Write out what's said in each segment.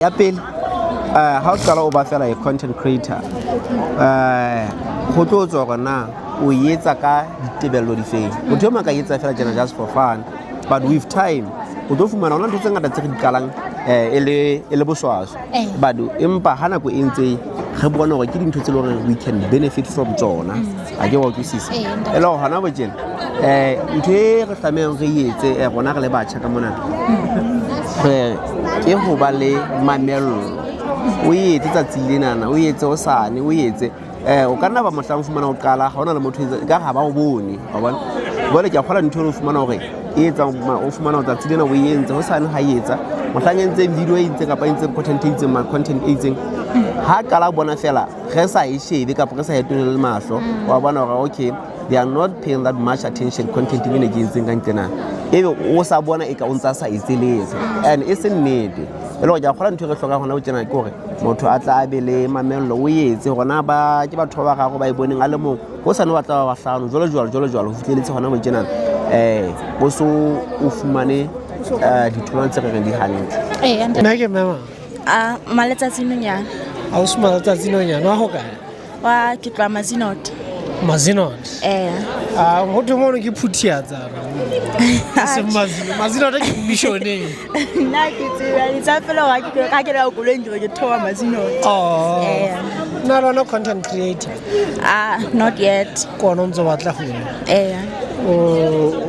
Ya pele ha o qala o ba fela a content creator go tlo tswa gore na o etsa ka ditebello di feng o tlo maka etsa fela jana just for fun but with time o tlo fumana ona ntse ngata tse di qalang ele boswaswa but empa hana go entse re bona gore ke dintho tse le gore we can benefit from tsona a ke wa utlwisisa elo hana bo tjena ntho e re tlamehang re etse rona re le batjha ka mona ke ho ba le mamello o etse tsatsi lenana o etse o sane o etse o ka nna ba mohlang fumana o qala ha ona le motho ka ha ba o bone wa bona bole ke a kgola ntho o fumana hore e etsa o fumana o tsatsi lena o entse o sane ha etsa mohlang entse video e ntse kapa entse content e itseng ha qala bona fela re sa e shebe kapa re sa etole le mahlo wa bona hore okay they are not paying that much attention content e ntseng ka ntena ebe o sa bona e ka o ntsa sa itseletse and e se nnete elo ja kgola ntho re hloka hona o tsena ke hore motho a tla be le mamello o etse gona ba ke batho ba gago ba e boneng a le mo go sa ne ba tla ba hlano jolo ho fitlheletse gona mo tsena bo so o fumane dithono tse re di hantle nna ke mama maletsatsing nyana a o suma letsatsing nyana wa ho kae wa ke tla Mazinot go tho mo ke phuthiatsa se Mazinot ke missioneng nna ke tsela tsa fela wa ke ke ra go leng ke thowa Mazinot na lona content creator not yet kono ntse batla go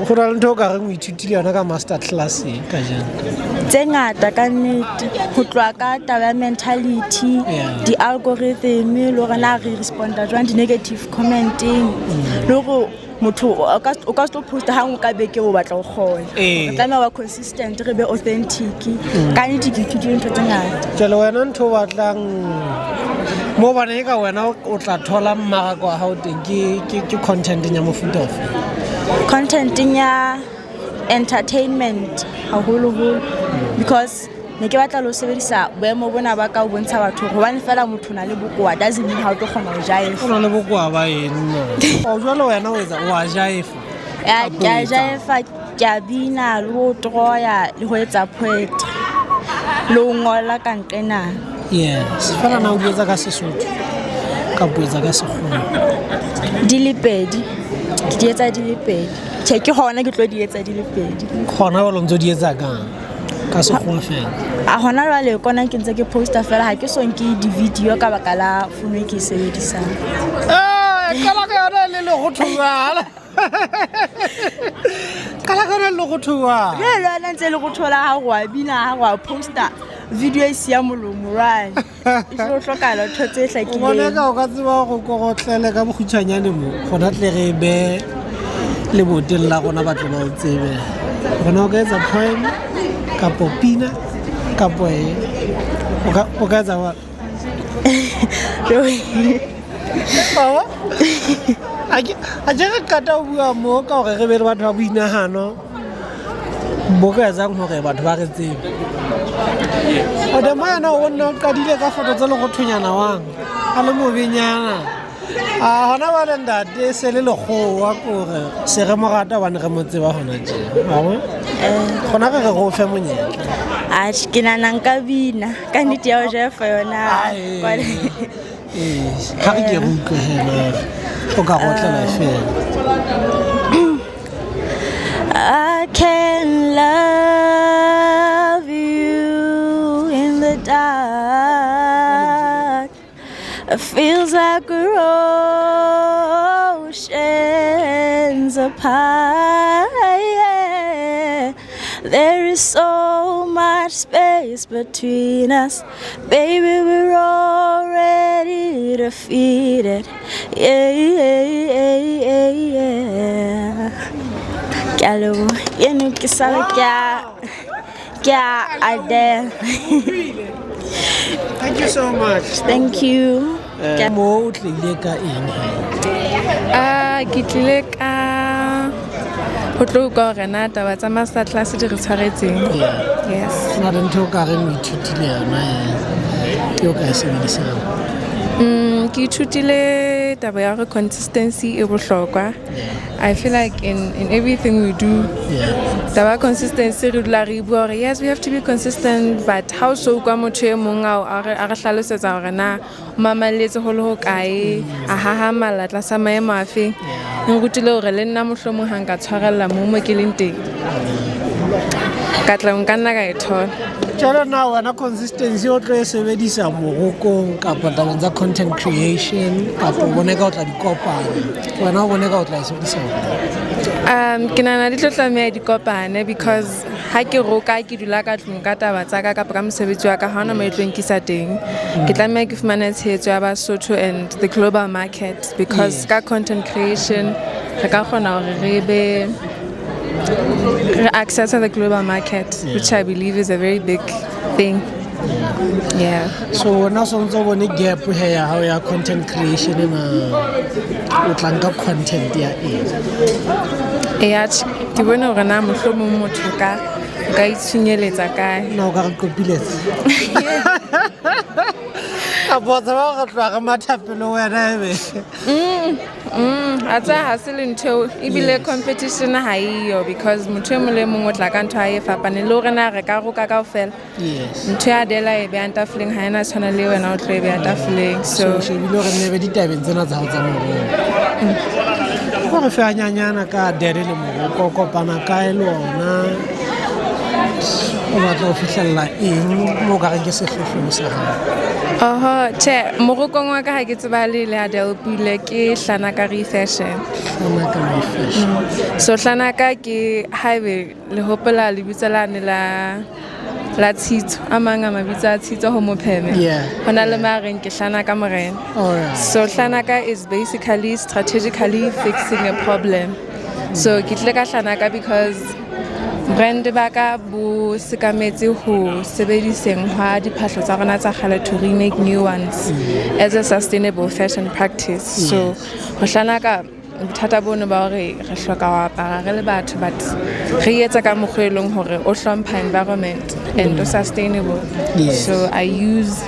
go ra ntho ka re mo ithutile yona ka master class ka jana tsengata ka nnete go tlwa ka taba mentality di algorithm le rona re responda jwang di negative commenting le go motho o ka stop post ha nka beke o batla go kgona re tla ba consistent re be authentic ka nnete ke ithutile ntho tse ngata jalo wena ntho batlang mo bana e ka wena o tla thola mmaraka wa hao teng ke content ya mofuta ofe content ya entertainment haholo because ne ke batla lo sebedisa boemo bona ba ka o bontsha batho go bane fela motho na le bokoa doesn't mean how to khona go jaifa ona le bokoa ba ena o jwalo wena wa jaifa ya jaifa ke bina lo troya le ho etsa poetry lo ngola ka nqena yes fela na o etsa ka Sesotho ka poetsa ka Sekgowa dilipedi ke etsa dilipedi ke hona ke tlo di etsa dilipedi khona ba lo ntse di etsa ka Sekgowa fela a hona jwale kona ke ntse ke poster fela ha ke so nke di video ka baka la founu ke sebedisang kala ka yona le go thuwa kala ka le go thuwa le lona ntse le go thola ha go bina ha go poster video e sia molomo right e tlo hlokala thotse hlakile bona ka o ka tseba go gotlele ka bogutshanyane mo gona tle re be le boteng la gona batho ba o tsebe gona o ka etsa poem ka popina ka poe o ka etsa wa a jere kata o bua mo ka gore re be le batho ba boinagano bo ka etsang gore batho ba re tsebe o demana o nna o qadile ka foto tse le go thunyana wang a le mobenyana hona ba le ntate se le legowa kore se re mogata bane re mo tseba gona tje gona re go fe monyetla ke nana nka bina ka nnete ya o jefa yona ha ke ruka hela o ka gotlela fela I can love you in the dark. It feels like we're oceans apart. There is so much space between us. Baby, we're already defeated. Yeah. Hello, you know, Adele. Thank you so much. Thank you. Mo tlile ka eng ke tlile ka go tlo go rena taba tsa master class di re tshwaretseng yes na le ntho ka re mo ithutile yona ke o ka e sebedisang ke ithutile taba ya gore consistency e bohlokwa. I feel like in everything we do, taba consistency re dula re bua gore yes we have to be consistent, but how so kwa motho e mong a re hlalosetsa gore na mamaletse go le ho kae a hahamala tlasa maemo a feng e rutile gore le nna mohlomong ha nka tshwarella mo ke leng teng ka tla nka nna ka e thola. Jalo na wena consistency o tlo e sebedisa morokong kapa tabeng tsa content creation kapa o bone ka o tla di kopanya wena o bone ka o tla e sebedisa ke nana di tlo tlameha di kopane because ha ke roka ke dula ka tlung ka taba tsa ka kapa ka mosebetsi wa ka ha ona mo e tlong ke sa teng ke tlameha ke fumana tshehetso ya Basotho and the global market because ka content creation re ka kgona hore re be access the global market, which I believe is a very big thing. Yeah. So now sonzo bone gap here how ya content creation na o tlanka content ya ke bona gore na mohlomong motho ka itshunyeletsa kae na o ka re kopiletse a botsa ba go tloga ga mathapelo wena atsa ha se le ntho ebile competition ha iyo because motho mo le mongwe tla ka ntho a e fapane le gore na re ka roka kaofela ntho ya dela e be anta feeling ha ena tshwana le wena o tlo e be anta feeling so she bile gore ne be ditabeng tsena tsa go tsa mo go re fa nyanyana ka dere le mo go kopana ka e lona o batla o fihlella eng mo ka ke sehlohlo sa gago che morokong wa ka ha ke tseba le a Delpile ke Hlanaka fashion. So Hlanaka ke highway le hopola le bitsalane la tshitso a mang a mabitso a tshitso ho mopheme hona le mareng ke Hlanaka morena. So Hlanaka is basically strategically fixing a problem. So ke tle ka Hlanaka because brand ba ka bo sekametse ho sebediseng ha diphahlo tsa rona tsa kgale to remake new ones as a sustainable fashion practice. So ho Hlanaka bothata bono ba hore re hloka ho apara re le batho but re etsa ka mokgwelong hore o hlompha environment and sustainable. So I use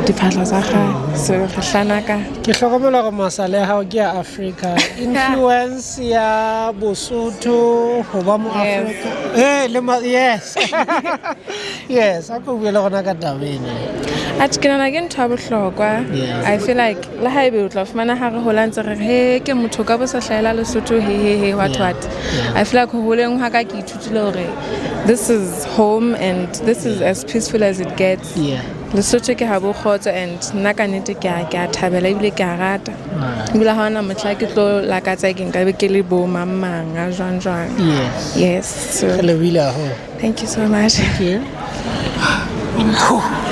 diphahlo tsa kgale so re Hlanaka ke hlokomela go masale ha ke ya Africa influence ya Bosotho ho ba mo Africa yes yes a go buela gona ka tabene a tshikana ke ntho a bohlokwa. I feel like la haebe o tla fumana ha re holantse re he ke motho ka bo sa hlaela Lesotho he what I feel like ho holeng ha ka ke ithutile hore this is home and this is as peaceful as it gets. Lesotho ke ha bo khotso and nna ka nnete ke a thabela ebile ke a rata ebile ha ona motla ke tlo lakatsa ke nka be ke le bo mamang a jwang yes so hello wila ho thank you so much. Thank you.